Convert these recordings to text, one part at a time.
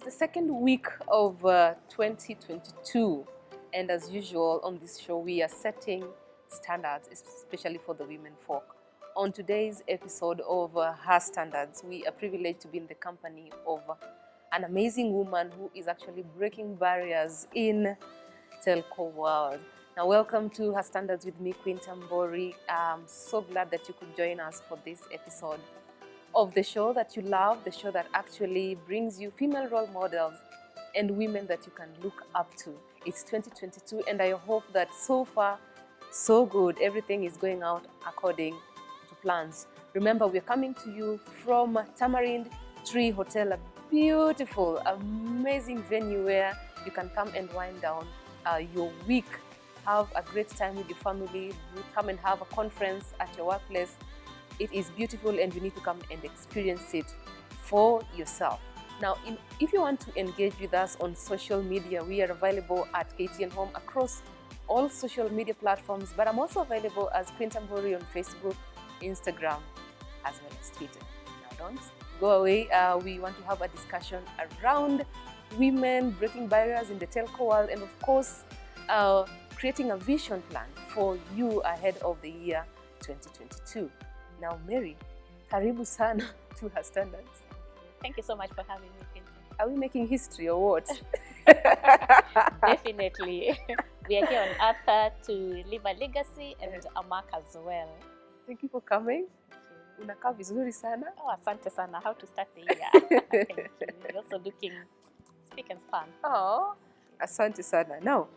the second week of 2022, and as usual on this show we are setting standards, especially for the women folk. On today's episode of Her Standards, we are privileged to be in the company of an amazing woman who is actually breaking barriers in telco world. Now, welcome to Her Standards with me, Queen Tambori. I'm so glad that you could join us for this episode of the show that you love, the show that actually brings you female role models and women that you can look up to. It's 2022, and I hope that so far, so good. Everything is going out according to plans. Remember, we're coming to you from Tamarind Tree Hotel, a beautiful, amazing venue where you can come and wind down your week. Have a great time with your family. Come and have a conference at your workplace. It is beautiful, and you need to come and experience it for yourself. Now, if you want to engage with us on social media, we are available at KTN Home across all social media platforms, but I'm also available as Queen Tambori on Facebook, Instagram, as well as Twitter. Now, don't go away. We want to have a discussion around women breaking barriers in the telco world, and of course, creating a vision plan for you ahead of the year 2022. Now, Mary, karibu sana to Her Standards. Thank you so much for having me, Quincy. Are we making history or what? Definitely. We are here on earth to leave a legacy and a mark as well. Thank you for coming. Unakaa vizuri sana. Oh, asante sana. How to start the year. Thank you. You're also looking spick and span. Oh, asante sana. Now,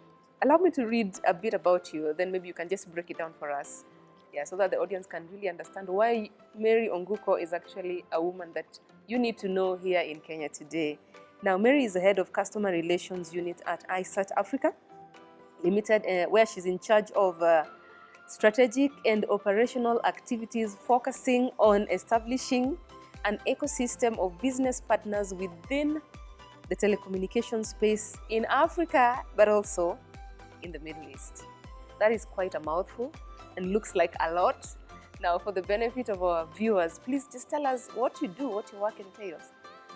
allow me to read a bit about you, then maybe you can just break it down for us. Yeah, so that the audience can really understand why Mary Onguko is actually a woman that you need to know here in Kenya today. Now, Mary is the head of Customer Relations Unit at iSat Africa Limited, where she's in charge of strategic and operational activities focusing on establishing an ecosystem of business partners within the telecommunications space in Africa, but also in the Middle East. That is quite a mouthful and looks like a lot. Now, for the benefit of our viewers, please just tell us what you do, what your work entails.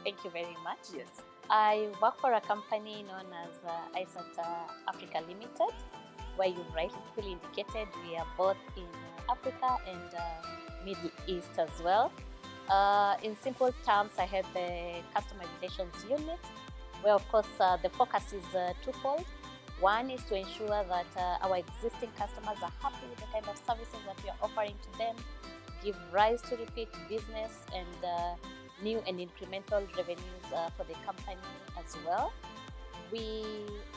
Thank you very much. Yes. I work for a company known as iSat Africa Limited, where you rightfully indicated we are both in Africa and Middle East as well. In simple terms, I head the Customer Relations Unit, where of course the focus is twofold. One is to ensure that our existing customers are happy with the kind of services that we are offering to them, give rise to repeat business and new and incremental revenues for the company as well. We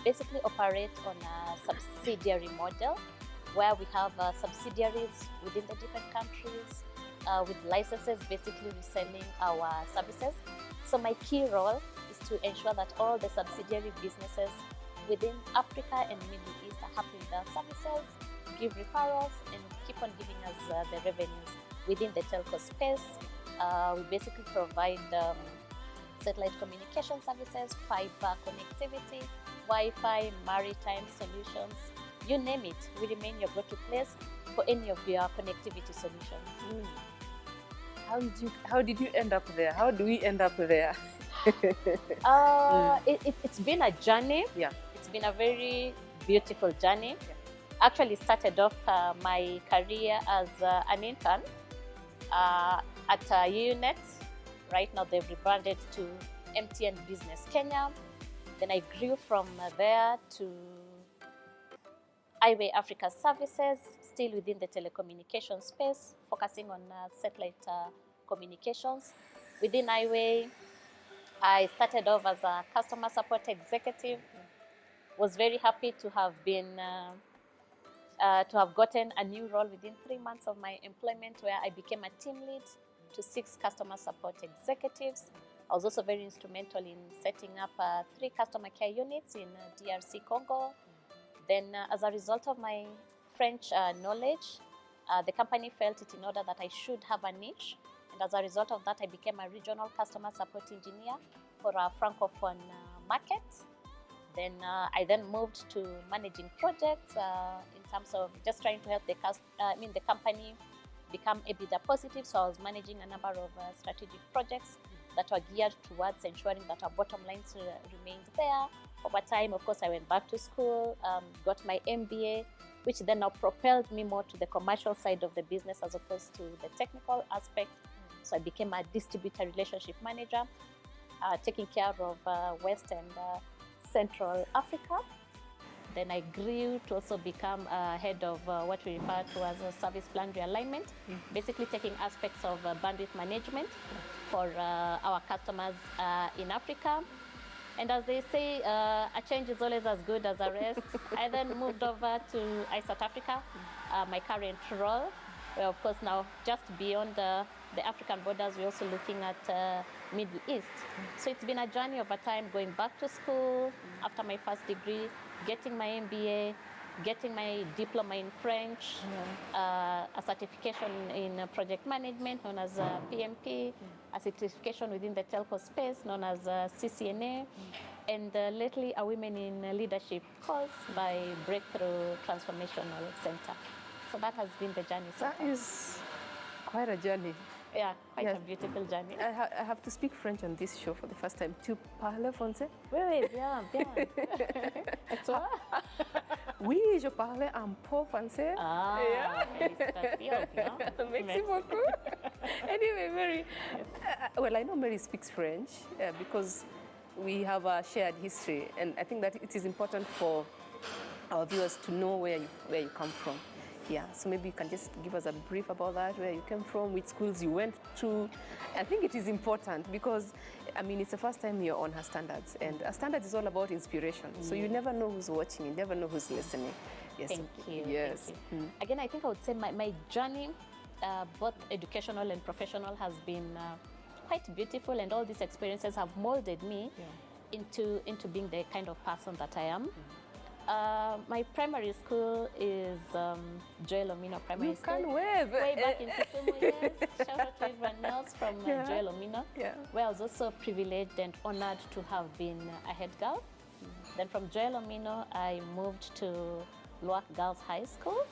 basically operate on a subsidiary model where we have subsidiaries within the different countries with licenses basically reselling our services. So my key role is to ensure that all the subsidiary businesses within Africa and Middle East are happy with our services, give referrals, and keep on giving us the revenues within the telco space. We basically provide satellite communication services, fiber connectivity, Wi-Fi, maritime solutions, you name it. We remain your go-to place for any of your connectivity solutions. How did you end up there? How do we end up there? It's been a journey. Yeah. It's been a very beautiful journey. Yeah. Actually started off my career as an intern at Unet. Right now they've rebranded to MTN Business Kenya. Then I grew from there to iWay Africa Services, still within the telecommunications space, focusing on satellite communications. Within iWay, I started off as a customer support executive. Was very happy to have been to have gotten a new role within 3 months of my employment, where I became a team lead to 6 customer support executives. I was also very instrumental in setting up 3 customer care units in DRC Congo. Then, as a result of my French knowledge, the company felt it in order that I should have a niche. And as a result of that, I became a regional customer support engineer for a Francophone market. Then I moved to managing projects in terms of just trying to help the company become EBITDA positive. So I was managing a number of strategic projects that were geared towards ensuring that our bottom lines remained there. Over time, of course, I went back to school, got my MBA, which then now propelled me more to the commercial side of the business as opposed to the technical aspect. So I became a distributor relationship manager, taking care of West and Central Africa. Then I grew to also become head of what we refer to as a service plan realignment, basically taking aspects of bandwidth management for our customers in Africa. And as they say, a change is always as good as a rest. I then moved over to South Africa, my current role, where of course now just beyond the African borders, we're also looking at Middle East. So it's been a journey over time, going back to school after my first degree, getting my MBA, getting my diploma in French, a certification in project management known as PMP, a certification within the telco space known as CCNA, and lately a Women in Leadership course by Breakthrough Transformational Center. So that has been the journey so far. That is quite a journey. Yeah, quite a beautiful journey. I have to speak French on this show for the first time. Tu parles français? Oui, bien, bien. Et toi? Oui, je parle un peu français. Ah, félicitations, bien. Merci beaucoup. Anyway, Mary, well, I know Mary speaks French because we have a shared history, and I think that it is important for our viewers to know where you come from. Yeah, so maybe you can just give us a brief about that, where you came from, which schools you went to. I think it is important because, I mean, it's the first time you're on Her Standards, and Her Standards is all about inspiration. So you never know who's watching, you never know who's listening. Yes. Thank you. Yes. Thank you. Again, I think I would say my journey, both educational and professional, has been quite beautiful, and all these experiences have molded me into being the kind of person that I am. My primary school is Joel Omino Primary School. You can wave. Way back in Kisumu, yes. Shout out to everyone else from Joel Omino, where I was also privileged and honored to have been a head girl. Then from Joel Omino, I moved to Luak Girls High School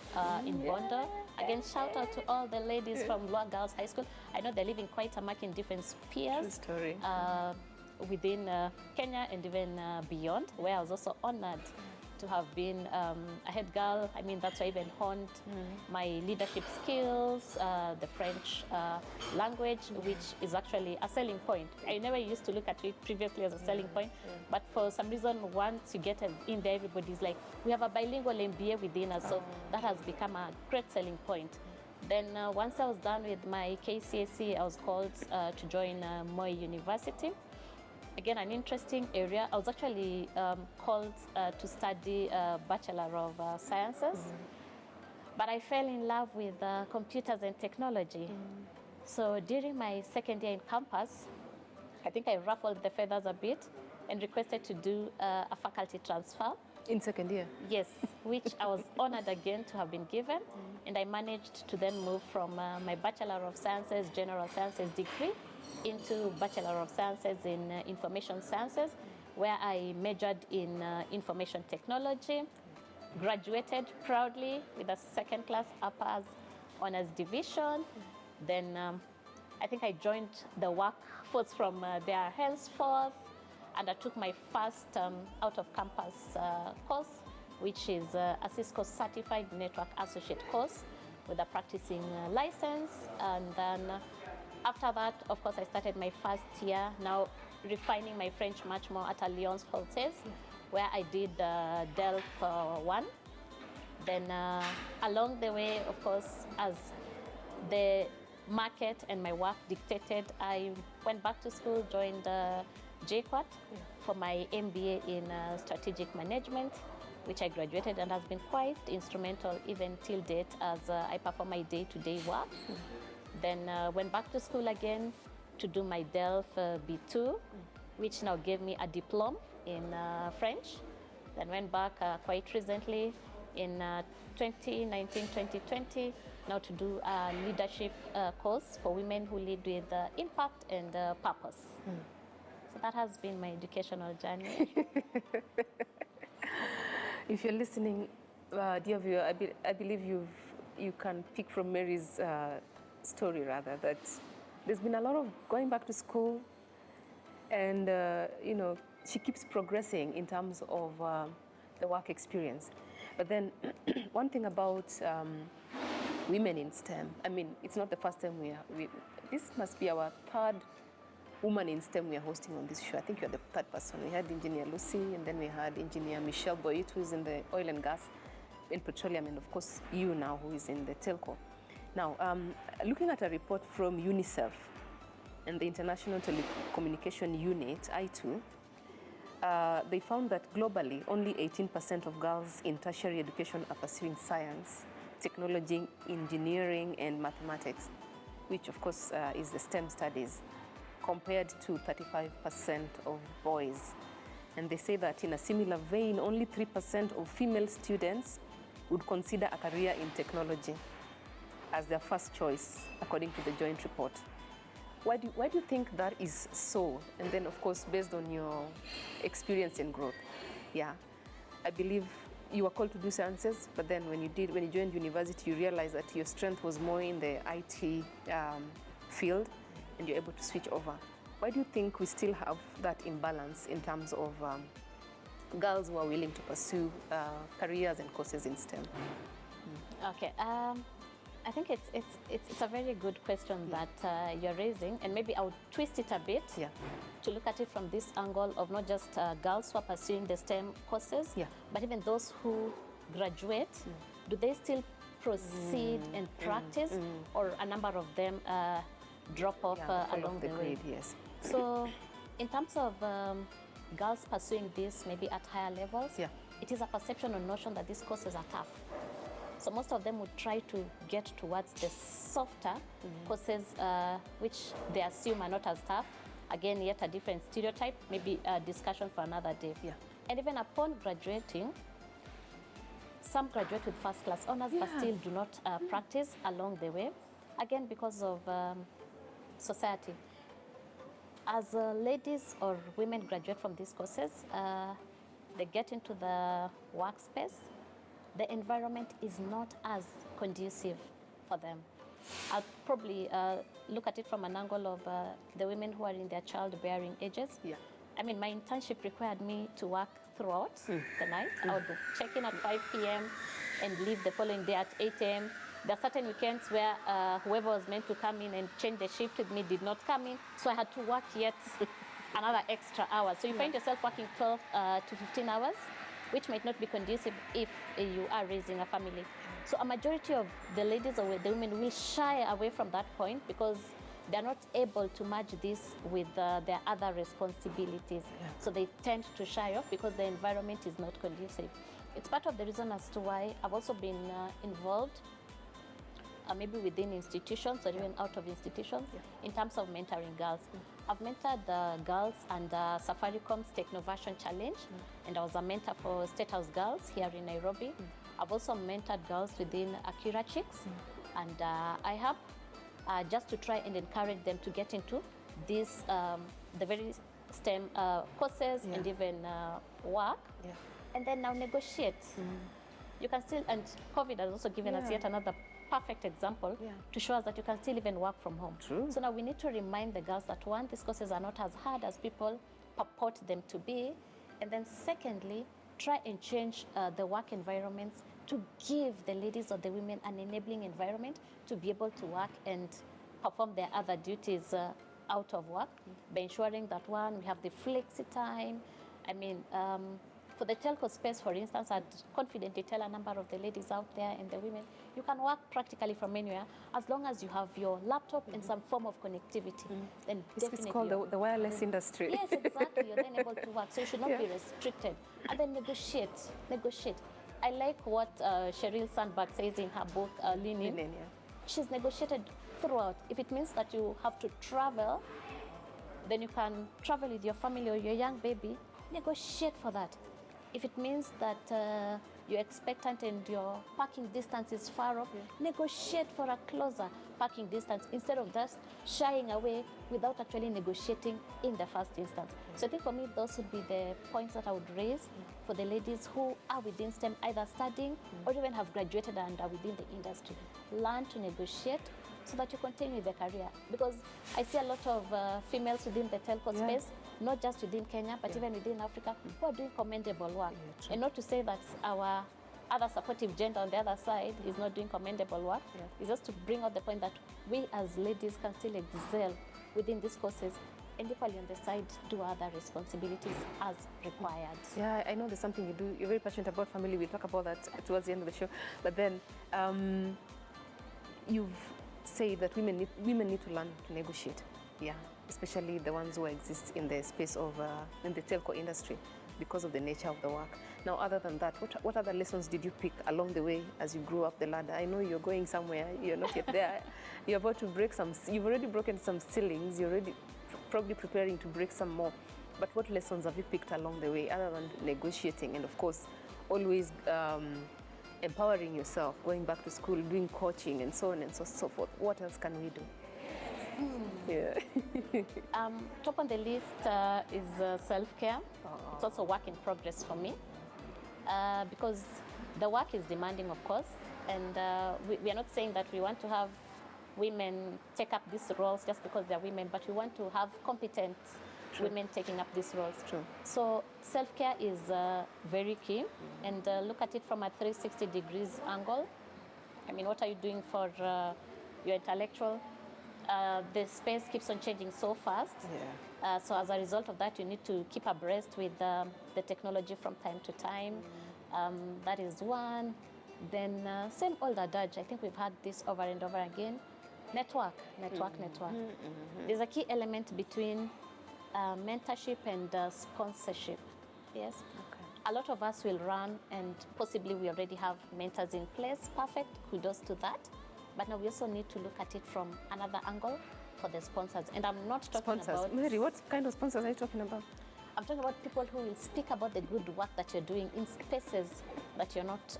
in Bondo. Again, shout out to all the ladies from Luak Girls High School. I know they're living quite a much in different spheres. True story. Within Kenya and even beyond, where I was also honored to have been a head girl. I mean, that's why I even honed my leadership skills, the French language, which is actually a selling point. I never used to look at it previously as a selling point, but for some reason, once you get in there, everybody's like, we have a bilingual MBA within us, so that has become a great selling point. Then once I was done with my KCSE, I was called to join Moi University. Again, an interesting area. I was actually called to study Bachelor of Sciences, but I fell in love with computers and technology. So during my second year in campus, I think I ruffled the feathers a bit and requested to do a faculty transfer. In second year? Yes, which I was honored again to have been given. And I managed to then move from my Bachelor of Sciences, General Sciences degree into Bachelor of Sciences in Information Sciences, where I majored in Information Technology, graduated proudly with a second class upper honors division. Then I think I joined the workforce from there henceforth, and I took my first out-of-campus course, which is a Cisco Certified Network Associate course with a practicing license. And then after that, of course, I started my first year, now refining my French much more at Alliance Française, where I did DELF 1. Then along the way, of course, as the market and my work dictated, I went back to school, joined JQuat for my MBA in strategic management, which I graduated and has been quite instrumental even till date as I perform my day-to-day work. Then went back to school again to do my DELF B2, which now gave me a diploma in French. Then went back quite recently in 2019-2020, now to do a leadership course for women who lead with impact and purpose. So that has been my educational journey. If you're listening, dear viewer, I believe you can pick from Mary's story rather, that there's been a lot of going back to school, And, she keeps progressing in terms of the work experience. But then one thing about women in STEM, I mean, it's not the first time this must be our third woman in STEM we are hosting on this show. I think you're the third person. We had Engineer Lucy, and then we had Engineer Michelle Boyut, who is in the oil and gas and petroleum, and of course you now, who is in the telco. Now, looking at a report from UNICEF and the International Telecommunication Unit, I2, they found that globally, only 18% of girls in tertiary education are pursuing science, technology, engineering, and mathematics, which of course is the STEM studies, compared to 35% of boys. And they say that in a similar vein, only 3% of female students would consider a career in technology as their first choice, according to the joint report. Why do you think that is so? And then, of course, based on your experience and growth. Yeah, I believe you were called to do sciences, but then when you joined university, you realized that your strength was more in the IT field, and you're able to switch over. Why do you think we still have that imbalance in terms of girls who are willing to pursue careers and courses in STEM? Okay. I think it's a very good question that you're raising, and maybe I'll twist it a bit to look at it from this angle of not just girls who are pursuing the STEM courses, but even those who graduate. Do they still proceed and practice, or a number of them drop off along the way? Yes. So, in terms of girls pursuing this maybe at higher levels, it is a perception or notion that these courses are tough. So most of them would try to get towards the softer courses, which they assume are not as tough. Again, yet a different stereotype, maybe a discussion for another day. And even upon graduating, some graduate with first class honors, but still do not practice along the way. Again, because of society. As ladies or women graduate from these courses, they get into the workspace. The environment is not as conducive for them. I'll probably look at it from an angle of the women who are in their childbearing ages. I mean, my internship required me to work throughout the night. I would check in at 5 p.m. and leave the following day at 8 a.m. There are certain weekends where whoever was meant to come in and change the shift with me did not come in, so I had to work yet another extra hour. So you find yourself working 12 to 15 hours, which might not be conducive if you are raising a family. So a majority of the ladies or the women will shy away from that point because they're not able to merge this with their other responsibilities. So they tend to shy off because the environment is not conducive. It's part of the reason as to why I've also been involved maybe within institutions or even out of institutions in terms of mentoring girls. I've mentored the girls under Safaricom's Technoversion Challenge, and I was a mentor for State House Girls here in Nairobi. I've also mentored girls within Akira Chicks and IHAB just to try and encourage them to get into these, the very STEM courses and even work, and then now negotiate. You can still, and COVID has also given us yet another perfect example to show us that you can still even work from home. So now we need to remind the girls that one, these courses are not as hard as people purport them to be, and then secondly, try and change the work environments to give the ladies or the women an enabling environment to be able to work and perform their other duties out of work by ensuring that one, we have the flexi time. I mean, for the telco space, for instance, I'd confidently tell a number of the ladies out there and the women, you can work practically from anywhere as long as you have your laptop and some form of connectivity. Then It's called the wireless industry. Yes, exactly. You're then able to work. So you should not be restricted. And then negotiate. I like what Sheryl Sandberg says in her book, Lean In. She's negotiated throughout. If it means that you have to travel, then you can travel with your family or your young baby, negotiate for that. If it means that you're expectant and your parking distance is far off, negotiate for a closer parking distance instead of just shying away without actually negotiating in the first instance. So I think for me, those would be the points that I would raise for the ladies who are within STEM, either studying or even have graduated and are within the industry. Learn to negotiate so that you continue the career. Because I see a lot of females within the telco space, not just within Kenya, but even within Africa, who are doing commendable work. And not to say that our other supportive gender on the other side is not doing commendable work. It's just to bring out the point that we as ladies can still excel within these courses and equally on the side do other responsibilities as required. Yeah, I know there's something you do. You're very passionate about family. We'll talk about that towards the end of the show. But then you've said that women need to learn to negotiate. Yeah, especially the ones who exist in the space of in the telco industry because of the nature of the work. Now, other than that, what other lessons did you pick along the way as you grew up the ladder? I know you're going somewhere. You're not yet there. You're about to break some. You've already broken some ceilings. You're already probably preparing to break some more. But what lessons have you picked along the way other than negotiating and, of course, always empowering yourself, going back to school, doing coaching and so on and so forth? What else can we do? Yeah. Top on the list is self-care. It's also work in progress for me because the work is demanding, of course, and we are not saying that we want to have women take up these roles just because they're women, but we want to have competent women taking up these roles. So self-care is very key, and look at it from a 360 degrees angle. I mean, what are you doing for your intellectual? The space keeps on changing so fast. So as a result of that, you need to keep abreast with the technology from time to time. That is one. Then same old adage, I think we've had this over and over again. Network. There's a key element between mentorship and sponsorship. Yes. Okay. A lot of us will run, and possibly we already have mentors in place. Perfect. Kudos to that. But now we also need to look at it from another angle for the sponsors. And I'm not talking about... Mary, what kind of sponsors are you talking about? I'm talking about people who will speak about the good work that you're doing in spaces that you're not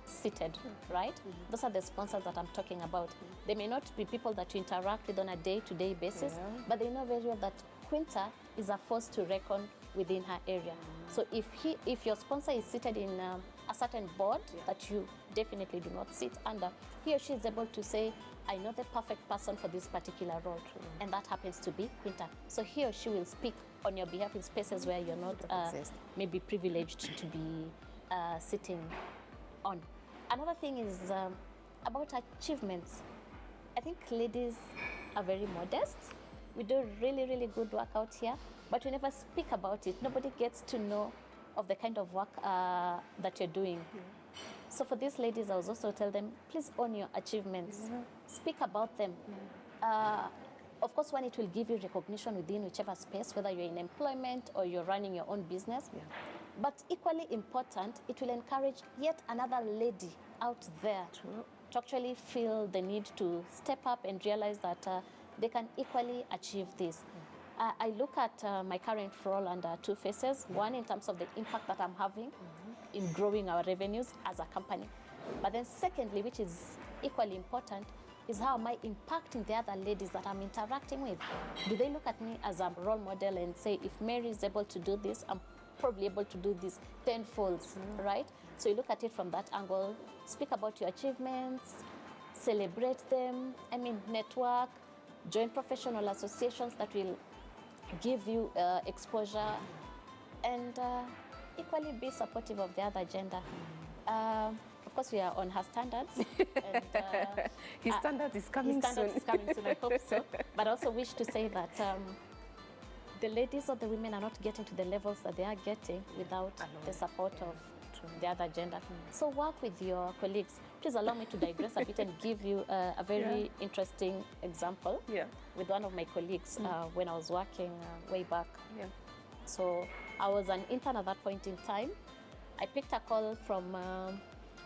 seated, right? Those are the sponsors that I'm talking about. They may not be people that you interact with on a day-to-day basis, but they know very well that Quinta is a force to reckon within her area. So if your sponsor is seated in a certain board that you definitely do not sit under, he or she is able to say, I know the perfect person for this particular role, and that happens to be Quinta. So he or she will speak on your behalf in spaces where you're not maybe privileged to be sitting on. Another thing is about achievements. I think ladies are very modest. We do really, really good work out here, but we never speak about it. Nobody gets to know of the kind of work that you're doing. So for these ladies, I was also tell them, please own your achievements. Speak about them. Of course, one, it will give you recognition within whichever space, whether you're in employment or you're running your own business. But equally important, it will encourage yet another lady out there to actually feel the need to step up and realize that they can equally achieve this. I look at my current role under two faces. One, in terms of the impact that I'm having in growing our revenues as a company. But then secondly, which is equally important, is how am I impacting the other ladies that I'm interacting with? Do they look at me as a role model and say, if Mary is able to do this, I'm probably able to do this tenfolds, right? So you look at it from that angle, speak about your achievements, celebrate them, I mean, network, join professional associations that will give you exposure, and equally be supportive of the other gender. Of course, we are on her standards. And, his standards is coming soon. His standards is coming soon, I hope so. But I also wish to say that the ladies or the women are not getting to the levels that they are getting without the support of the other gender. So work with your colleagues. Please allow me to digress a bit and give you a very interesting example with one of my colleagues when I was working way back. So I was an intern at that point in time. I picked a call from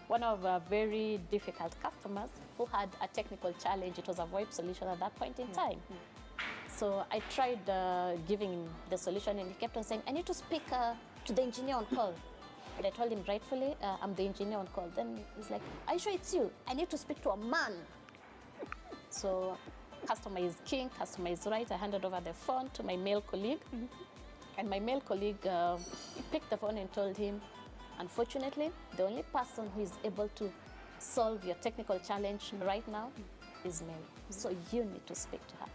one of our very difficult customers who had a technical challenge. It was a VoIP solution at that point in time. So I tried giving him the solution, and he kept on saying, I need to speak to the engineer on call. And I told him, rightfully, I'm the engineer on call. Then he's like, are you sure it's you? I need to speak to a man. So customer is king, customer is right. I handed over the phone to my male colleague. And my male colleague picked the phone and told him, unfortunately, the only person who is able to solve your technical challenge right now is Mary. So you need to speak to her.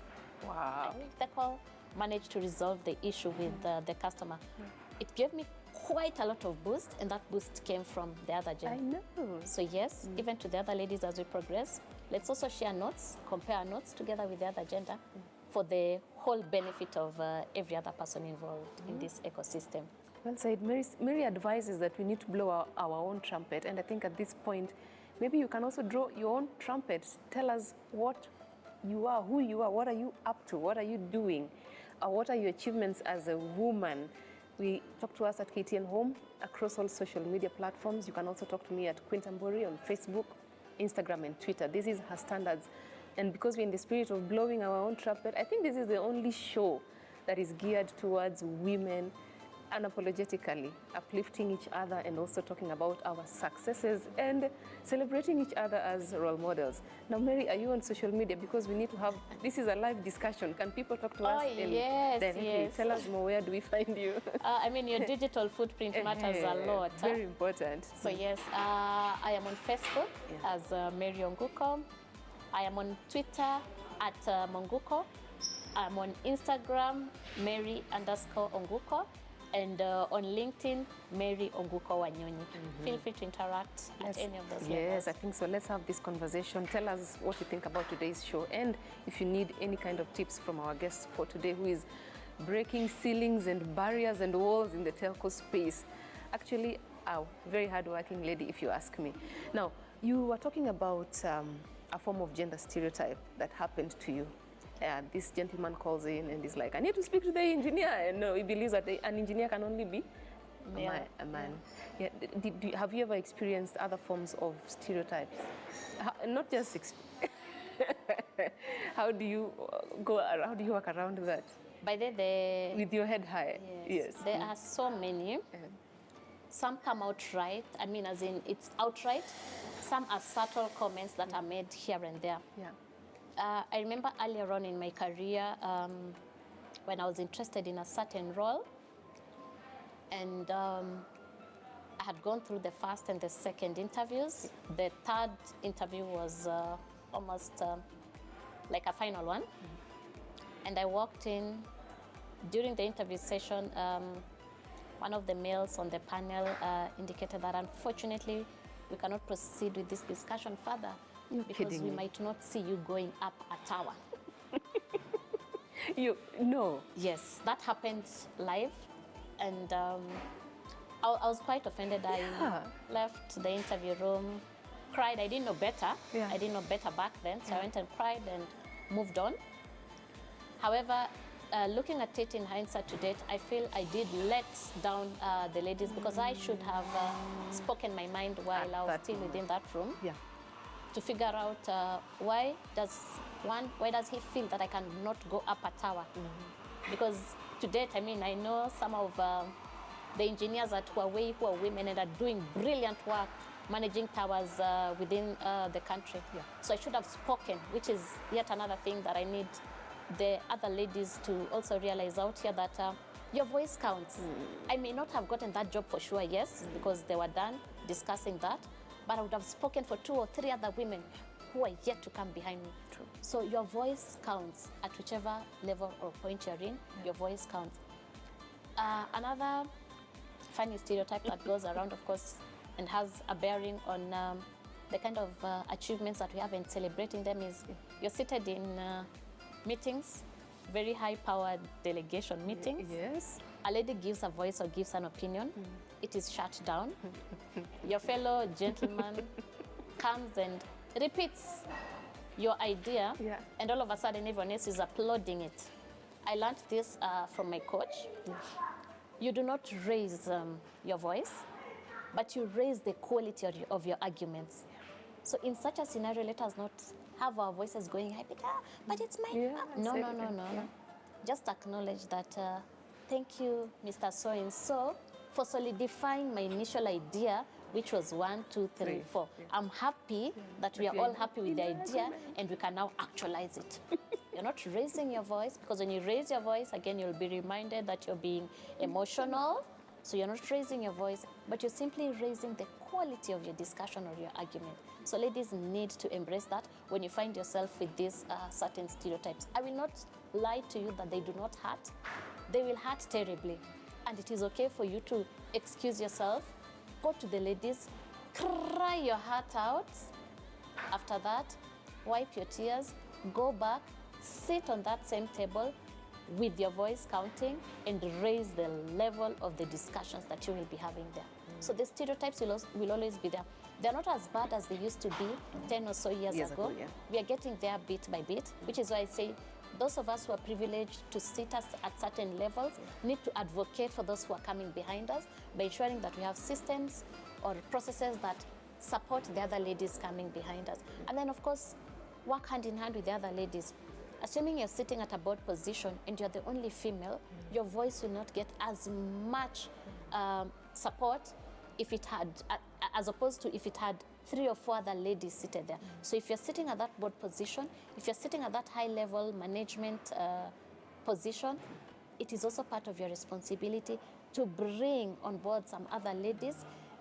Wow. I make the call, managed to resolve the issue with the customer. It gave me quite a lot of boost, and that boost came from the other gender. I know. So yes, even to the other ladies as we progress, let's also share notes, compare notes together with the other gender for the whole benefit of every other person involved in this ecosystem. Well said. Mary advises that we need to blow our own trumpet, and I think at this point, maybe you can also draw your own trumpet. Tell us what you are, who you are, what are you up to, what are you doing, what are your achievements as a woman. We talk to us at KTN Home across all social media platforms. You can also talk to me at Quintambori on Facebook, Instagram, and Twitter. This is Her Standards. And because we're in the spirit of blowing our own trumpet, I think this is the only show that is geared towards women unapologetically, uplifting each other and also talking about our successes and celebrating each other as role models. Now, Mary, are you on social media? Because we need to have, this is a live discussion. Can people talk to us? Yes, directly? yes. Tell us more, where do we find you? I mean, your digital footprint matters a lot. Very important. So yes, I am on Facebook as Mary Onguko. I am on Twitter at Monguko. I'm on Instagram, Mary_Onguko. And on LinkedIn, Mary Onguko Wanyonyi. Feel free to interact at any of those levels. Yes, I think so. Let's have this conversation. Tell us what you think about today's show. And if you need any kind of tips from our guest for today, who is breaking ceilings and barriers and walls in the telco space. Actually, a very hardworking lady, if you ask me. Now, you were talking about a form of gender stereotype that happened to you. This gentleman calls in and is like, I need to speak to the engineer. And no, he believes that an engineer can only be a man. Yeah. Have you ever experienced other forms of stereotypes? Not just how do you go around? How do you work around that? By the with your head high. Yes. There are so many. Some come outright. I mean, as in it's outright. Some are subtle comments that are made here and there. Yeah. I remember earlier on in my career when I was interested in a certain role, and I had gone through the first and the second interviews. The third interview was almost like a final one. And I walked in. During the interview session, one of the males on the panel indicated that unfortunately we cannot proceed with this discussion further. Because we might not see you going up a tower. No. Yes, that happened live, and I was quite offended. I left the interview room, cried. I didn't know better. I didn't know better back then, so I went and cried and moved on. However, looking at it in hindsight to date, I feel I did let down the ladies because I should have spoken my mind while I was still within that room. Yeah. To figure out why does he feel that I cannot go up a tower? Because to date, I mean, I know some of the engineers at Huawei who are women and are doing brilliant work managing towers within the country. So I should have spoken, which is yet another thing that I need the other ladies to also realize out here, that your voice counts. I may not have gotten that job for sure, yes, because they were done discussing that. But I would have spoken for 2 or 3 other women who are yet to come behind me. True. So your voice counts at whichever level or point you're in, your voice counts. Another funny stereotype that goes around, of course, and has a bearing on the kind of achievements that we have in celebrating them is you're seated in meetings, very high-powered delegation meetings. Yes. A lady gives a voice or gives an opinion, it is shut down. Your fellow gentleman comes and repeats your idea, and all of a sudden everyone else is applauding it. I learned this from my coach. You do not raise your voice, but you raise the quality of your arguments. So in such a scenario, let us not have our voices going high, but it's my... No. Just acknowledge that, thank you, Mr. So-and-so, for solidifying my initial idea, which was 1, 2, 3, 4. I'm happy that we are all happy with the idea and we can now actualize it. You're not raising your voice, because when you raise your voice, again, you'll be reminded that you're being emotional, So you're not raising your voice, but you're simply raising the quality of your discussion or your argument. So ladies need to embrace that when you find yourself with these certain stereotypes. I will not lie to you that they do not hurt. They will hurt terribly. And it is okay for you to excuse yourself, go to the ladies, cry your heart out. After that, wipe your tears, go back, sit on that same table with your voice counting and raise the level of the discussions that you will be having there. So the stereotypes will always be there. They're not as bad as they used to be 10 or so years ago. Yeah. We are getting there bit by bit, which is why I say those of us who are privileged to sit us at certain levels need to advocate for those who are coming behind us by ensuring that we have systems or processes that support the other ladies coming behind us. And then, of course, work hand in hand with the other ladies. Assuming you're sitting at a board position and you're the only female, your voice will not get as much support if it had, as opposed to if it had 3 or 4 other ladies seated there. So if you're sitting at that board position, if you're sitting at that high-level management position, it is also part of your responsibility to bring on board some other ladies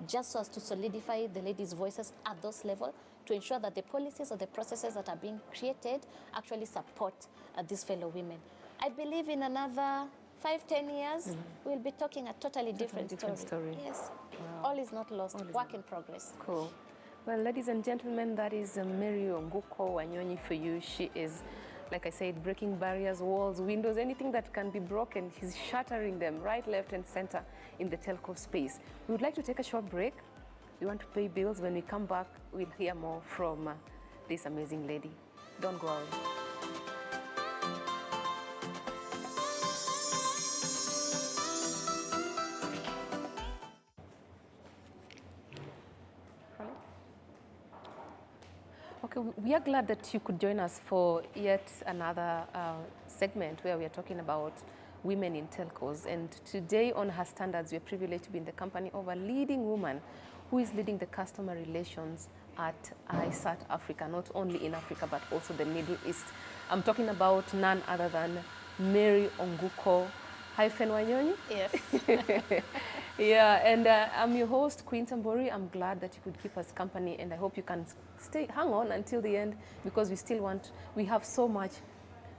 just so as to solidify the ladies' voices at those levels to ensure that the policies or the processes that are being created actually support these fellow women. I believe in another 5-10 years, we'll be talking a totally different story. Yes. Wow. All is not lost. Work in progress. Cool. Well, ladies and gentlemen, that is Mary Onguko Wanyonyi for you. She is, like I said, breaking barriers, walls, windows, anything that can be broken. She's shattering them right, left, and center in the telco space. We would like to take a short break. We want to pay bills. When we come back, we'll hear more from this amazing lady. Don't go away. Okay, we are glad that you could join us for yet another segment where we are talking about women in telcos. And today on Her Standards, we are privileged to be in the company of a leading woman who is leading the customer relations at ISAT Africa, not only in Africa, but also the Middle East. I'm talking about none other than Mary Onguko Wanyonyi. Yes. Yeah, and I'm your host, Queen Tambori. I'm glad that you could keep us company, and I hope you can hang on until the end, because we have so much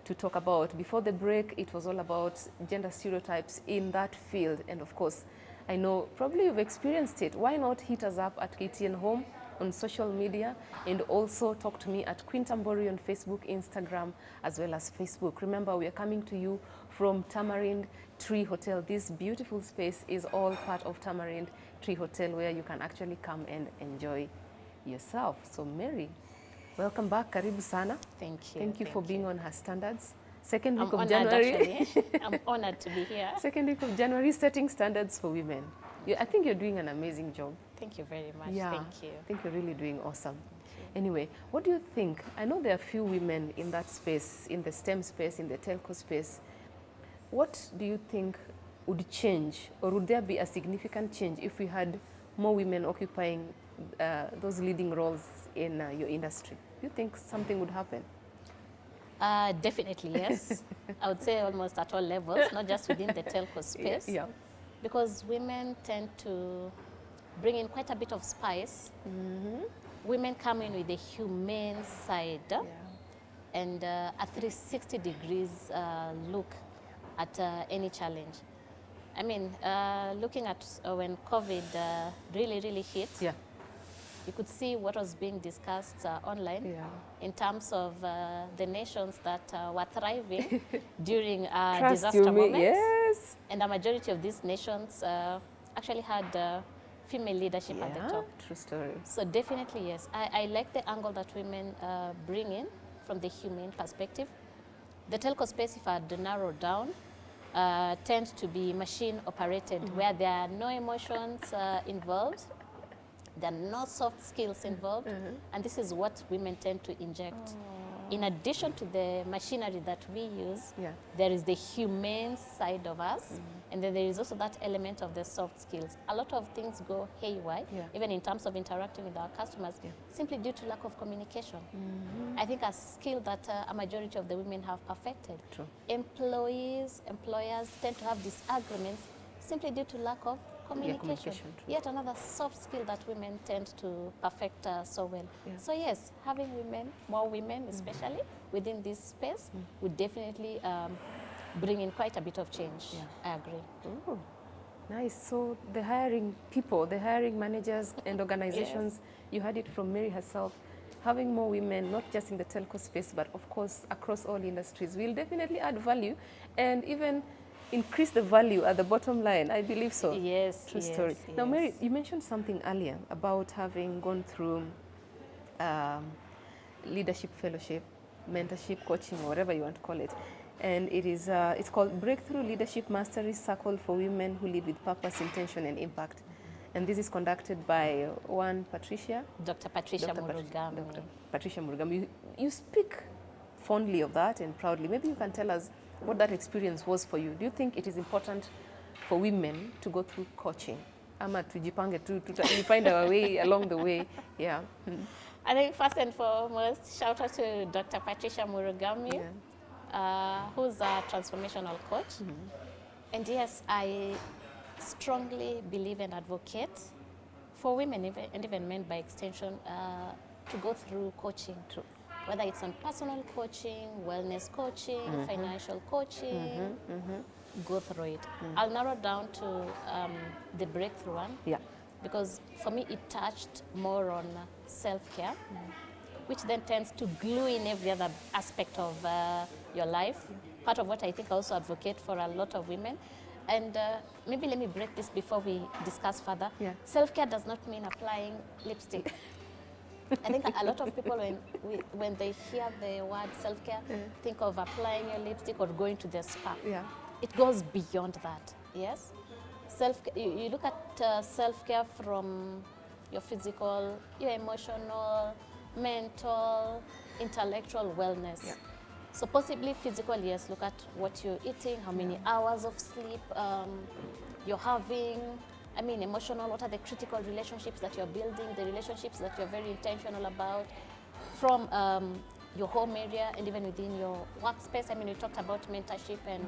to talk about. Before the break, it was all about gender stereotypes in that field, and of course, I know probably you've experienced it. Why not hit us up at KTN Home on social media, and also talk to me at Queen Tambori on Facebook, Instagram, as well as Facebook. Remember, we are coming to you from Tamarind Tree Hotel. This beautiful space is all part of Tamarind Tree Hotel, where you can actually come and enjoy yourself. So Mary, welcome back. Karibu sana. Thank you. Thank you for being on Her Standards. Second week I'm of January. Actually. I'm honored to be here. Second week of January, setting standards for women. I think you're doing an amazing job. Thank you very much. Yeah, thank you. I think you're really doing awesome. Anyway, what do you think? I know there are few women in that space, in the STEM space, in the telco space. What do you think would change, or would there be a significant change if we had more women occupying those leading roles in your industry? Do you think something would happen? Definitely, yes. I would say almost at all levels, not just within the telco space. Yeah. Because women tend to bring in quite a bit of spice. Mm-hmm. Women come in with the humane side, and a 360 degrees look at any challenge. I mean, looking at when COVID really hit, you could see what was being discussed online in terms of the nations that were thriving during disaster moments. Yes. And a majority of these nations actually had female leadership at the top. True story. So definitely, yes. I like the angle that women bring in from the humane perspective. The telco space, if I had narrowed down, tends to be machine operated, where there are no emotions involved. There are no soft skills involved, and this is what women tend to inject. In addition to the machinery that we use, there is the humane side of us, and then there is also that element of the soft skills. A lot of things go haywire, even in terms of interacting with our customers, simply due to lack of communication. I think a skill that a majority of the women have perfected. True. Employers tend to have disagreements simply due to lack of communication. true. Yet another soft skill that women tend to perfect so well. Yeah. So yes, having women, more women especially, within this space would definitely bring in quite a bit of change. Yeah. I agree. Oh, nice. So the hiring people, the hiring managers and organizations, you heard it from Mary herself, having more women, not just in the telco space, but of course across all industries, will definitely add value and even increase the value at the bottom line. I believe so. Yes, True yes, story. yes. Now, Mary, you mentioned something earlier about having gone through leadership fellowship, mentorship, coaching, or whatever you want to call it. And it is, it's called Breakthrough Leadership Mastery Circle for Women Who Lead with Purpose, Intention, and Impact. And this is conducted by Patricia. Dr. Patricia Murugami. Dr. Patricia Murugami. You speak fondly of that and proudly. Maybe you can tell us what that experience was for you. Do you think it is important for women to go through coaching? Ama tujipange tu, we find our way along the way. Yeah. I think first and foremost, shout out to Dr. Patricia Murugami, who's a transformational coach. And yes, I strongly believe and advocate for women and even men by extension to go through coaching, whether it's on personal coaching, wellness coaching, financial coaching, go through it. I'll narrow down to the breakthrough one. Yeah. Because for me, it touched more on self-care, which then tends to glue in every other aspect of your life. Part of what I think I also advocate for a lot of women. And maybe let me break this before we discuss further. Yeah. Self-care does not mean applying lipstick. I think a lot of people, when they hear the word self-care, think of applying your lipstick or going to the spa. Yeah. It goes beyond that, yes? You look at self-care from your physical, your emotional, mental, intellectual wellness. Yeah. So possibly physical, yes, look at what you're eating, how many hours of sleep you're having. I mean, emotional, what are the critical relationships that you're building, the relationships that you're very intentional about from your home area and even within your workspace. I mean, we talked about mentorship and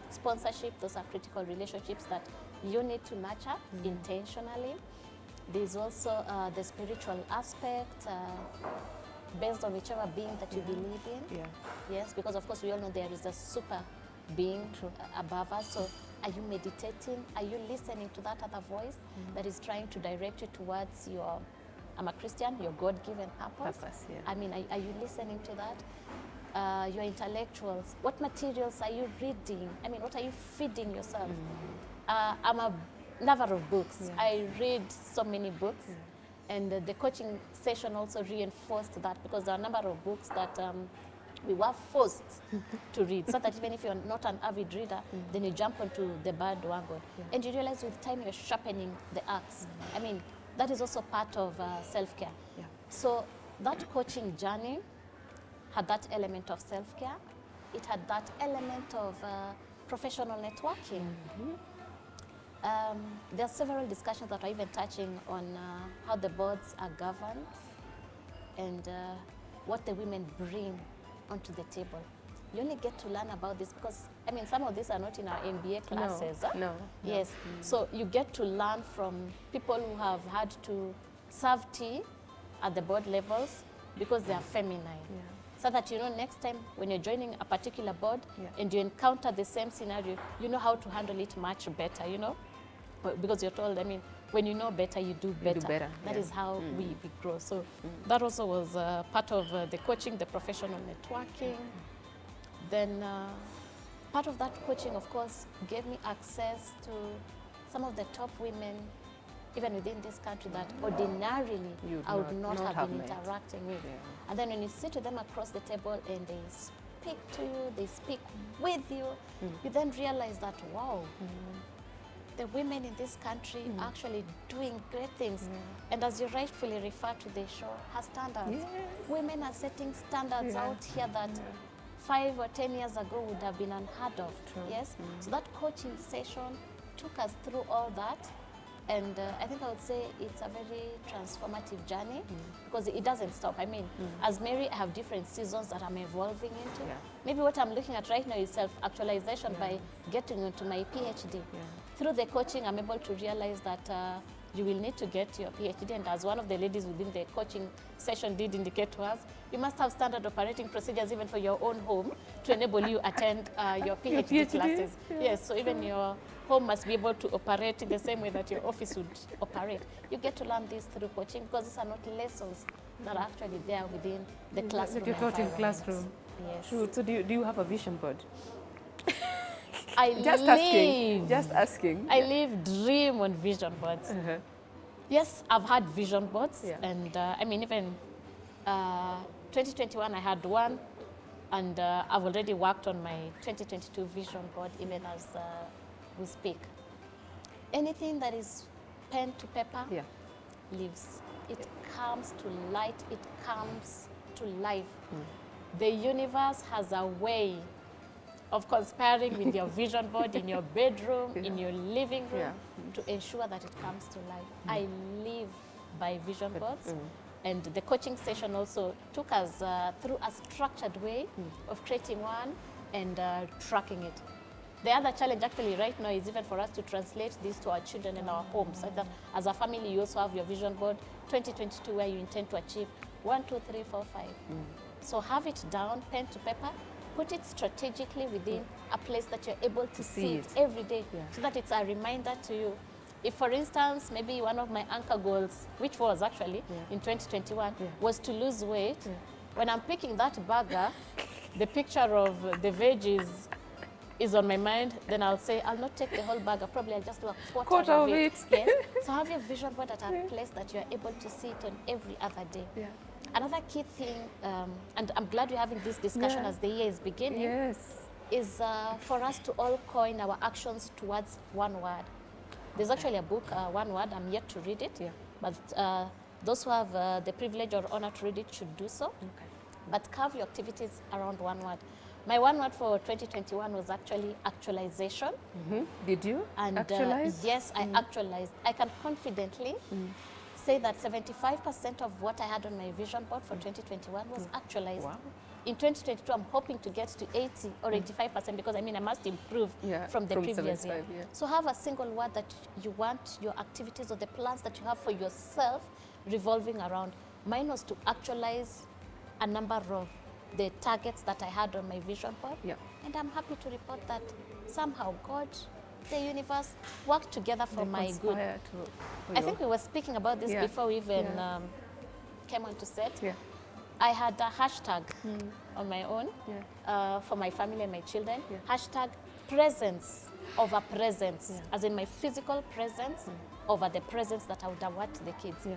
sponsorship. Those are critical relationships that you need to nurture intentionally. There's also the spiritual aspect based on whichever being that you believe in. Yeah. Yes, because of course we all know there is a super being above us. So are you meditating? Are you listening to that other voice that is trying to direct you towards your, I'm a Christian, your God-given purpose? Yeah. I mean, are you listening to that? Your intellectuals, what materials are you reading? I mean, what are you feeding yourself? I'm a lover of books. Yeah. I read so many books. Yeah. And the coaching session also reinforced that because there are a number of books that we were forced to read, so that even if you're not an avid reader, then you jump onto the bandwagon. Yeah. And you realize with time you're sharpening the axe. I mean, that is also part of self-care. Yeah. So that coaching journey had that element of self-care. It had that element of professional networking. There are several discussions that are even touching on how the boards are governed and what the women bring onto the table. You only get to learn about this because, I mean, some of these are not in our MBA classes. No. Yes. So you get to learn from people who have had to serve tea at the board levels because they are feminine. Yeah. So that, you know, next time when you're joining a particular board and you encounter the same scenario, you know how to handle it much better, you know? Because you're told, I mean, when you know better, you do better. That is how we grow. So that also was part of the coaching, the professional networking. Then part of that coaching, of course, gave me access to some of the top women, even within this country, that ordinarily I would not have been interacting with. Yeah. And then when you sit with them across the table and they speak to you, they speak with you, you then realize that, wow, the women in this country are actually doing great things. And as you rightfully refer to the show, her standards. Yes. Women are setting standards out here that 5 or 10 years ago would have been unheard of. True. Yes. So that coaching session took us through all that And I think I would say it's a very transformative journey because it doesn't stop. I mean, as Mary, I have different seasons that I'm evolving into. Yeah. Maybe what I'm looking at right now is self-actualization by getting into my PhD. Yeah. Through the coaching, I'm able to realize that you will need to get your PhD. And as one of the ladies within the coaching session did indicate to us, you must have standard operating procedures even for your own home to enable you attend your PhD classes. Yeah. Yes, so even your home must be able to operate in the same way that your office would operate. You get to learn this through coaching because these are not lessons that are actually there within the classroom. That you're taught in environment. classroom. Yes. True. So do you have a vision board? I Just asking. I live dream on vision boards. Yes, I've had vision boards, and I mean, even 2021 I had one, and I've already worked on my 2022 vision board even as we speak. Anything that is pen to paper lives. It comes to light, it comes to life. The universe has a way of conspiring with your vision board in your bedroom, in your living room, to ensure that it comes to life. I live by vision boards. And the coaching session also took us through a structured way of creating one and tracking it. The other challenge actually right now is even for us to translate this to our children in our homes. So that as a family, you also have your vision board 2022 where you intend to achieve 1, 2, 3, 4, 5. So have it down, pen to paper, put it strategically within a place that you're able to see it every day so that it's a reminder to you. If, for instance, maybe one of my anchor goals, which was actually in 2021, was to lose weight, when I'm picking that burger, the picture of the veggies is on my mind, then I'll say, I'll not take the whole burger, probably I'll just do a quarter of it. Yes. So have your vision board at a place that you're able to see it on every other day. Another key thing, and I'm glad we're having this discussion as the year is beginning, is for us to all coin our actions towards one word. There's actually a book, One Word, I'm yet to read it, but those who have the privilege or honor to read it should do so. But carve your activities around one word. My one word for 2021 was actually actualization. Did you actualize? Yes, I actualized. I can confidently say that 75% of what I had on my vision board for 2021 was actualized. Wow. In 2022, I'm hoping to get to 80 or 85% because I mean I must improve from the previous year. So have a single word that you want your activities or the plans that you have for yourself revolving around. Mine was to actualize a number of the targets that I had on my vision board. And I'm happy to report that somehow God, the universe, worked together for my good. I think we were speaking about this before we even came on to set. I had a hashtag on my own for my family and my children. Hashtag presence over presence, as in my physical presence over the presence that I would award to the kids.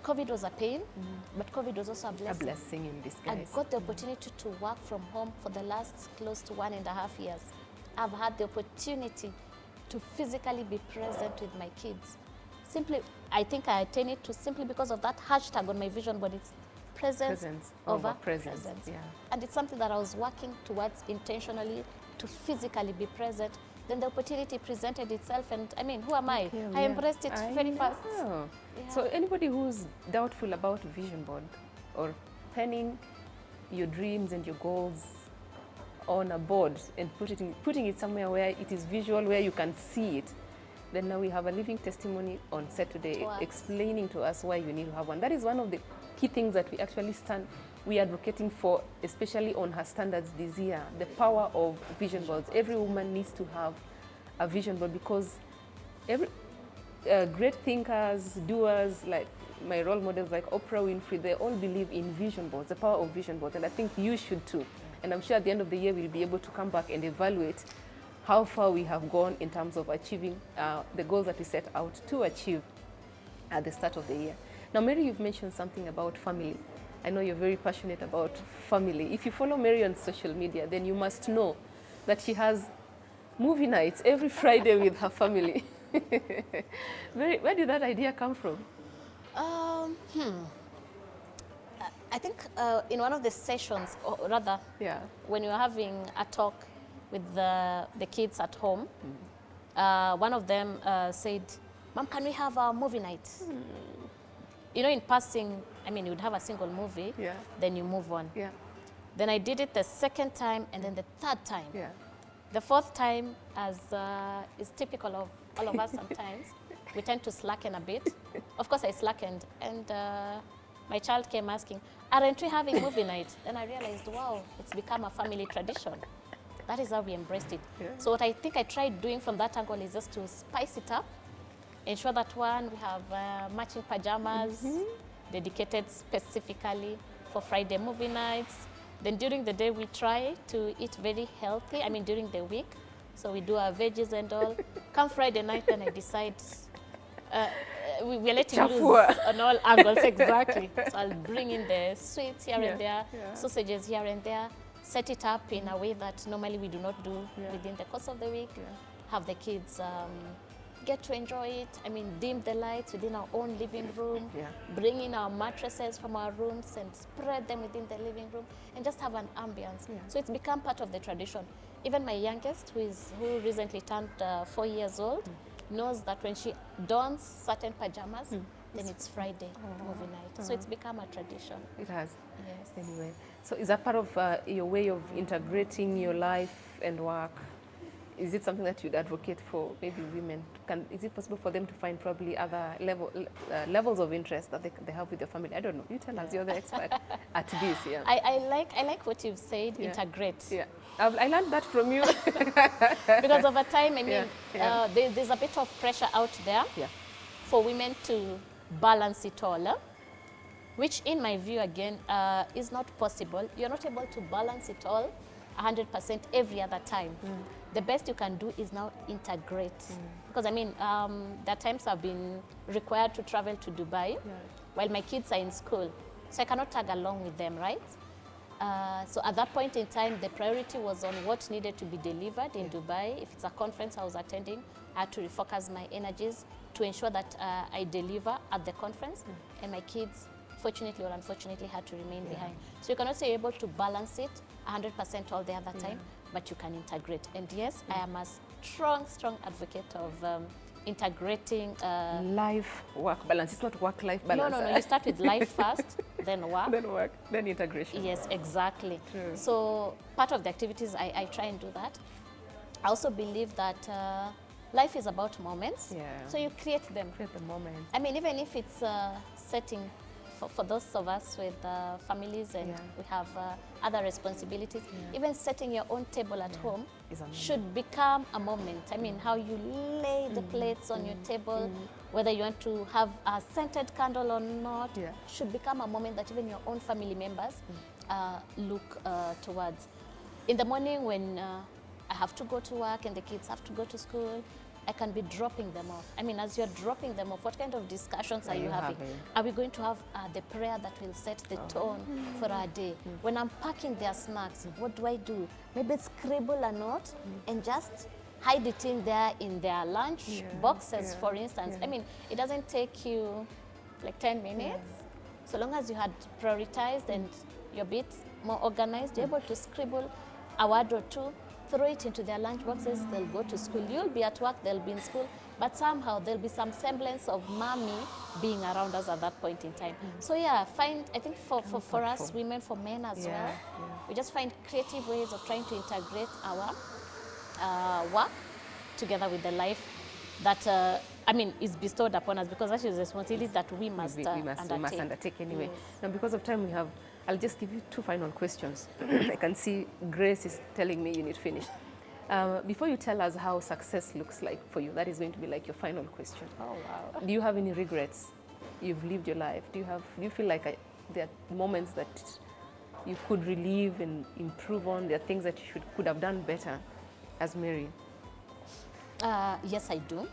COVID was a pain, but COVID was also a blessing. A blessing in disguise. I got the opportunity to work from home for the last close to 1.5 years. I've had the opportunity to physically be present with my kids. Simply, I think I attain it to simply because of that hashtag on my vision board. It's presence over presence. And it's something that I was working towards intentionally to physically be present. Then the opportunity presented itself, and I mean, who am I? I embraced it very fast. So anybody who's doubtful about vision board or penning your dreams and your goals on a board and putting it somewhere where it is visual, where you can see it, then now we have a living testimony on Saturday explaining to us why you need to have one. That is one of the key things that we actually we are advocating for, especially on her standards this year, the power of vision boards. Every woman needs to have a vision board because every great thinkers, doers, like my role models like Oprah Winfrey, they all believe in vision boards, the power of vision boards, and I think you should too. And I'm sure at the end of the year we'll be able to come back and evaluate how far we have gone in terms of achieving the goals that we set out to achieve at the start of the year. Now, Mary, you've mentioned something about family. I know you're very passionate about family. If you follow Mary on social media, then you must know that she has movie nights every Friday with her family. Mary, where did that idea come from? I think in one of the sessions, or rather, when we were having a talk with the kids at home, One of them said, "Mom, can we have a movie night?" You know, in passing, I mean, you'd have a single movie, Yeah. then you move on. Yeah. Then I did it the second time, and then the third time. Yeah. The fourth time, as is typical of all of us sometimes, we tend to slacken a bit. Of course, I slackened, and my child came asking, "Aren't we having movie night?" Then I realized, wow, it's become a family tradition. That is how we embraced it. Yeah. So what I think I tried doing from that angle is just to spice it up, ensure that one, we have matching pajamas dedicated specifically for Friday movie nights. Then during the day, we try to eat very healthy, I mean during the week. So we do our veggies and all. Come Friday night, then I decide we're letting Chafua. loose on all angles, exactly. So I'll bring in the sweets here and there, Yeah. sausages here and there, set it up in a way that normally we do not do within the course of the week. Yeah. Have the kids get to enjoy it. I mean, dim the lights within our own living room, Yeah. bring in our mattresses from our rooms and spread them within the living room and just have an ambience. Yeah. So it's become part of the tradition. Even my youngest, who recently turned 4 years old, knows that when she dons certain pajamas, then it's Friday movie night. So it's become a tradition. It has. Yes. Anyway, so is that part of your way of integrating your life and work? Is it something that you'd advocate for maybe women? Is it possible for them to find probably other levels of interest that they have with their family? I don't know. You tell us. You're the expert at this. Yeah. I like what you've said, Yeah. integrate. Yeah. I learned that from you. Because over time, I mean, Yeah. there's a bit of pressure out there Yeah. for women to balance it all, which in my view, again, is not possible. You're not able to balance it all 100% every other time. The best you can do is now integrate. Because I mean, there are times I've been required to travel to Dubai while my kids are in school. So I cannot tag along with them, right? So at that point in time, the priority was on what needed to be delivered in Dubai. If it's a conference I was attending, I had to refocus my energies to ensure that I deliver at the conference. And my kids, fortunately or unfortunately, had to remain behind. So you cannot say you're able to balance it 100% all the other time, but you can integrate. And yes, I am a strong advocate of integrating Life-work balance. It's not work-life balance. No. You start with life first, then work. Then work, then integration. Yes, exactly. True. So part of the activities, I try and do that. I also believe that life is about moments. Yeah. So you create them. Create the moment. I mean, even if it's setting for those of us with families and we have other responsibilities, even setting your own table at home should become a moment. I mean, how you lay the plates on your table, whether you want to have a scented candle or not, should become a moment that even your own family members look towards. In the morning when I have to go to work and the kids have to go to school, I can be dropping them off. I mean, as you're dropping them off, what kind of discussions are you having? Are we going to have the prayer that will set the tone for our day? When I'm packing their snacks, what do? Maybe scribble a note and just hide it in there in their lunch boxes, for instance. I mean, it doesn't take you like 10 minutes. So long as you had prioritized and you're a bit more organized, you're able to scribble a word or two, throw it into their lunch boxes, they'll go to school. You'll be at work, they'll be in school, but somehow there'll be some semblance of mommy being around us at that point in time. So yeah, I think for us women, for men as well, we just find creative ways of trying to integrate our work together with the life that I mean, is bestowed upon us, because that is a responsibility that we must undertake anyway. Now, because of time we have, I'll just give you two final questions. I can see Grace is telling me you need to finish. Before you tell us how success looks like for you, that is going to be like your final question. Oh, wow. Do you have any regrets? You've lived your life. Do you feel like there are moments that you could relive and improve on? There are things that you could have done better as Mary? Yes, I do.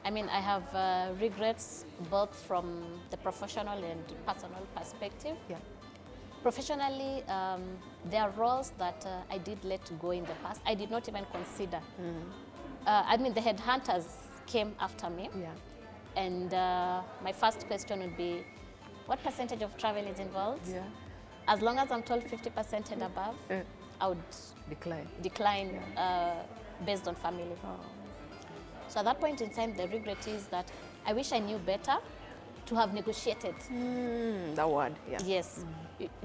I mean, I have regrets both from the professional and personal perspective. Yeah. Professionally, there are roles that I did let go in the past. I did not even consider. I mean, the headhunters came after me. Yeah. And my first question would be, what percentage of travel is involved? Yeah. As long as I'm told 50% and above, I would decline based on family. So at that point in time, the regret is that I wish I knew better to have negotiated. That word, yeah. Yes.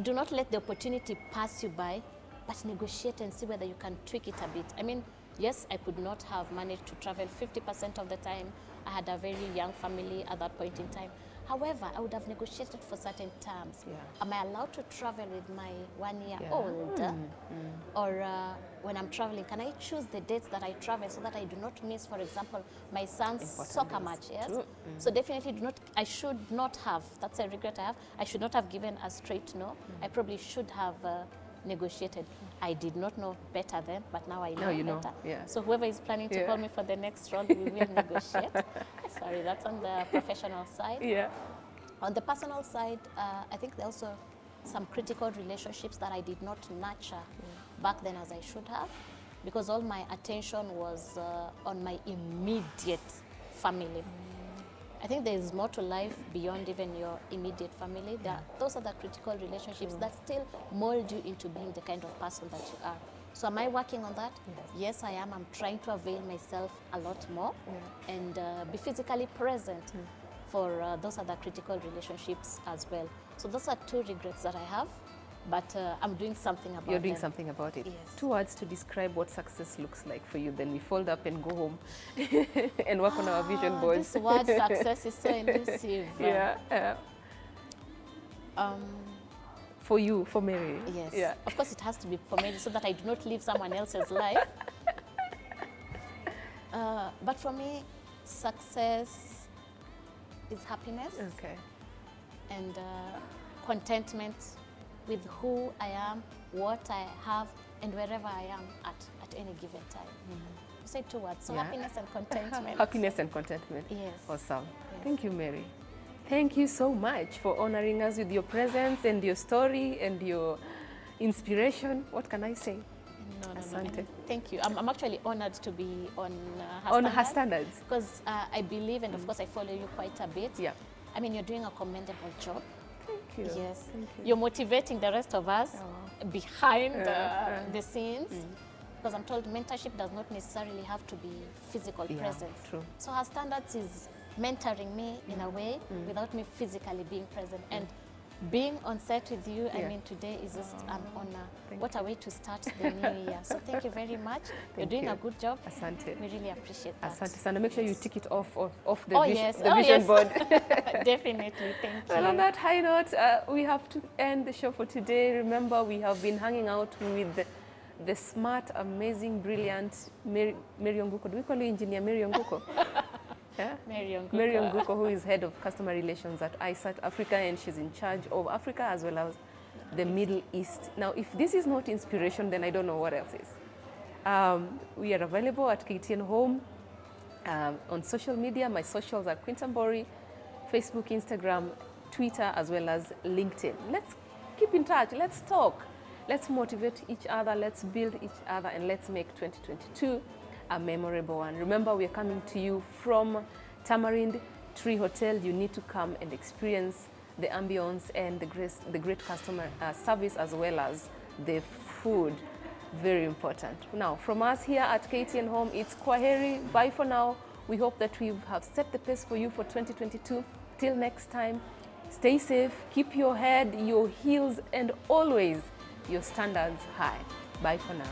Do not let the opportunity pass you by, but negotiate and see whether you can tweak it a bit. I mean, yes, I could not have managed to travel 50% of the time. I had a very young family at that point in time. However, I would have negotiated for certain terms. Yeah. Am I allowed to travel with my 1-year-old? Or when I'm traveling, can I choose the dates that I travel so that I do not miss, for example, my son's soccer match? Yes. So definitely I should not have, that's a regret I have, I should not have given a straight no. I probably should have negotiated. I did not know better then, but now I know better. Yeah. So whoever is planning to call me for the next round, we will negotiate. Sorry, that's on the professional side. Yeah. On the personal side, I think there are also some critical relationships that I did not nurture back then as I should have, because all my attention was on my immediate family. I think there is more to life beyond even your immediate family. Those are the critical relationships that still mold you into being the kind of person that you are. So am I working on that? Yes, I am. I'm trying to avail myself a lot more and be physically present for those other critical relationships as well. So those are 2 regrets that I have, but I'm doing something about it. You're doing something about it. Yes. 2 words to describe what success looks like for you. Then we fold up and go home and work on our vision boards. This word success is so elusive. Yeah. For you, for Mary. Yes. Yeah. Of course, it has to be for me so that I do not live someone else's life. But for me, success is happiness. Okay. And contentment with who I am, what I have, and wherever I am at any given time. Say 2 words. So happiness and contentment. Happiness and contentment. Yes. Awesome. Yes. Thank you, Mary. Thank you so much for honoring us with your presence and your story and your inspiration. What can I say? No. Asante. Thank you. I'm actually honored to be on her standards. Because I believe, and of course I follow you quite a bit. Yeah. I mean, you're doing a commendable job. Thank you. Yes. Thank you. You're motivating the rest of us behind the scenes. Because I'm told mentorship does not necessarily have to be physical presence. True. So her standards is mentoring me in a way without me physically being present. And being on set with you, I mean, today is just an honor. What a way to start the new year. So thank you very much. You're doing a good job. Asante. We really appreciate that. Asante sana. Make sure you tick it off the, the vision board. Definitely. Thank you. Well, on that high note, we have to end the show for today. Remember, we have been hanging out with the smart, amazing, brilliant Mary Nguko. Do we call you Engineer Mary Nguko? Yeah? Mary Nguko, who is head of customer relations at ISAT Africa, and she's in charge of Africa as well as the Middle East. Now, if this is not inspiration, then I don't know what else is. We are available at KTN Home on social media. My socials are Quintambori, Facebook, Instagram, Twitter, as well as LinkedIn. Let's keep in touch. Let's talk. Let's motivate each other. Let's build each other, and let's make 2022 a memorable one. Remember, we are coming to you from Tamarind Tree Hotel. You need to come and experience the ambience and the great customer service, as well as the food. Very important. Now, from us here at KTN Home, it's Kwaheri. Bye for now. We hope that we have set the pace for you for 2022. Till next time, stay safe, keep your head, your heels, and always your standards high. Bye for now.